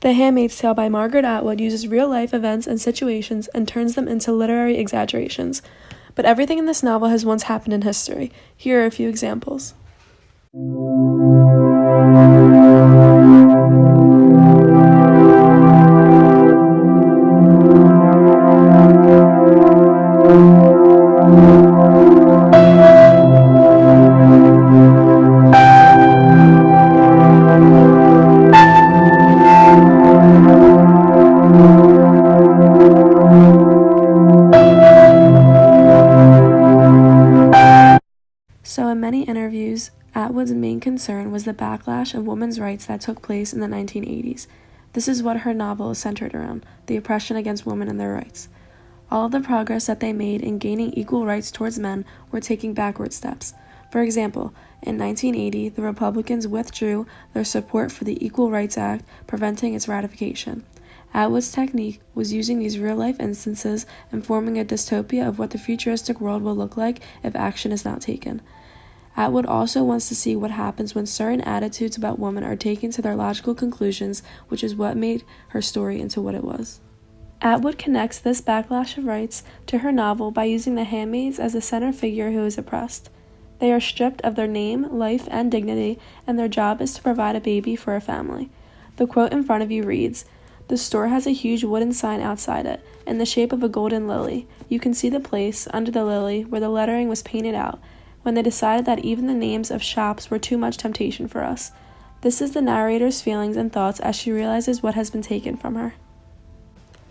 The Handmaid's Tale by Margaret Atwood uses real-life events and situations and turns them into literary exaggerations. But everything in this novel has once happened in history. Here are a few examples. So in many interviews, Atwood's main concern was the backlash of women's rights that took place in the 1980s. This is what her novel is centered around, the oppression against women and their rights. All of the progress that they made in gaining equal rights towards men were taking backward steps. For example, in 1980, the Republicans withdrew their support for the Equal Rights Act, preventing its ratification. Atwood's technique was using these real-life instances and forming a dystopia of what the futuristic world will look like if action is not taken. Atwood also wants to see what happens when certain attitudes about women are taken to their logical conclusions, which is what made her story into what it was. Atwood connects this backlash of rights to her novel by using the handmaids as the center figure who is oppressed. They are stripped of their name, life, and dignity, and their job is to provide a baby for a family. The quote in front of you reads, "The store has a huge wooden sign outside it, in the shape of a golden lily. You can see the place, under the lily, where the lettering was painted out, when they decided that even the names of shops were too much temptation for us." This is the narrator's feelings and thoughts as she realizes what has been taken from her.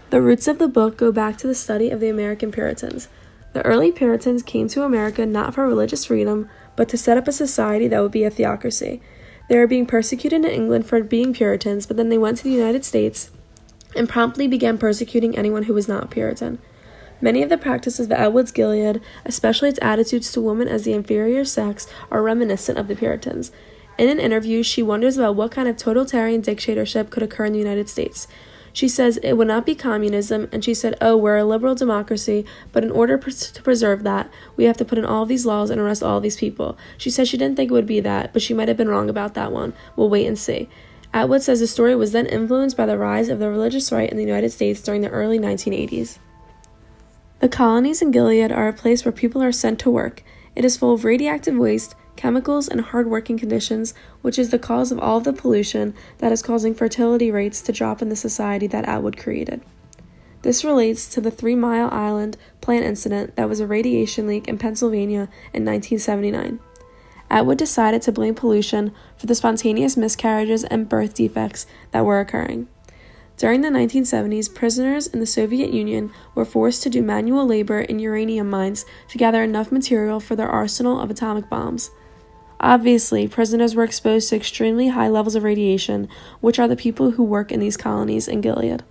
The roots of the book go back to the study of the American Puritans. The early Puritans came to America not for religious freedom, but to set up a society that would be a theocracy. They were being persecuted in England for being Puritans, but then they went to the United States and promptly began persecuting anyone who was not Puritan. Many of the practices of Atwood's Gilead, especially its attitudes to women as the inferior sex, are reminiscent of the Puritans. In an interview, she wonders about what kind of totalitarian dictatorship could occur in the United States. She says it would not be communism, and she said, "Oh, we're a liberal democracy, but in order to preserve that, we have to put in all of these laws and arrest all of these people." She says she didn't think it would be that, but she might have been wrong about that one. We'll wait and see. Atwood says the story was then influenced by the rise of the religious right in the United States during the early 1980s. The colonies in Gilead are a place where people are sent to work. It is full of radioactive waste, chemicals, and hard working conditions, which is the cause of all of the pollution that is causing fertility rates to drop in the society that Atwood created. This relates to the 3 Mile Island plant incident that was a radiation leak in Pennsylvania in 1979. Atwood decided to blame pollution for the spontaneous miscarriages and birth defects that were occurring. During the 1970s, prisoners in the Soviet Union were forced to do manual labor in uranium mines to gather enough material for their arsenal of atomic bombs. Obviously, prisoners were exposed to extremely high levels of radiation, which are the people who work in these colonies in Gilead.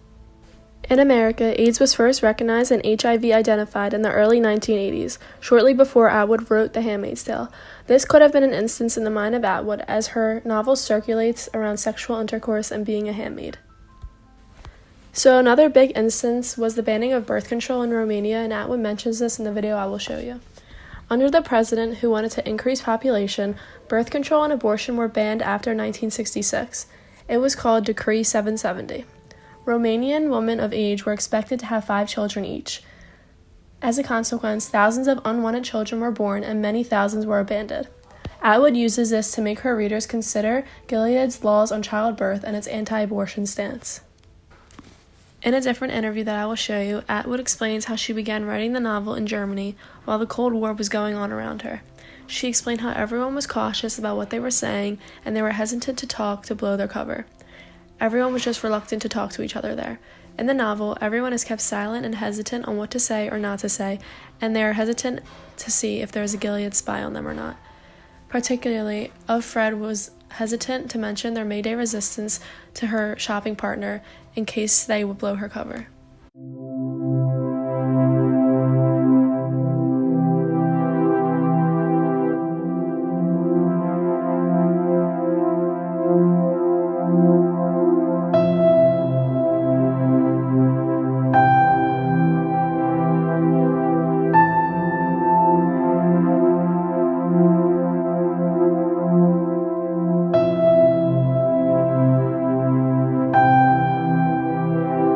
In America, AIDS was first recognized and HIV identified in the early 1980s, shortly before Atwood wrote The Handmaid's Tale. This could have been an instance in the mind of Atwood, as her novel circulates around sexual intercourse and being a handmaid. So another big instance was the banning of birth control in Romania, and Atwood mentions this in the video I will show you. Under the president who wanted to increase population, birth control and abortion were banned after 1966. It was called Decree 770. Romanian women of age were expected to have 5 children each. As a consequence, thousands of unwanted children were born and many thousands were abandoned. Atwood uses this to make her readers consider Gilead's laws on childbirth and its anti-abortion stance. In a different interview that I will show you, Atwood explains how she began writing the novel in Germany while the Cold War was going on around her. She explained how everyone was cautious about what they were saying and they were hesitant to talk to blow their cover. Everyone was just reluctant to talk to each other there. In the novel, everyone is kept silent and hesitant on what to say or not to say, and they are hesitant to see if there is a Gilead spy on them or not. Particularly, Fred was hesitant to mention their Mayday resistance to her shopping partner in case they would blow her cover.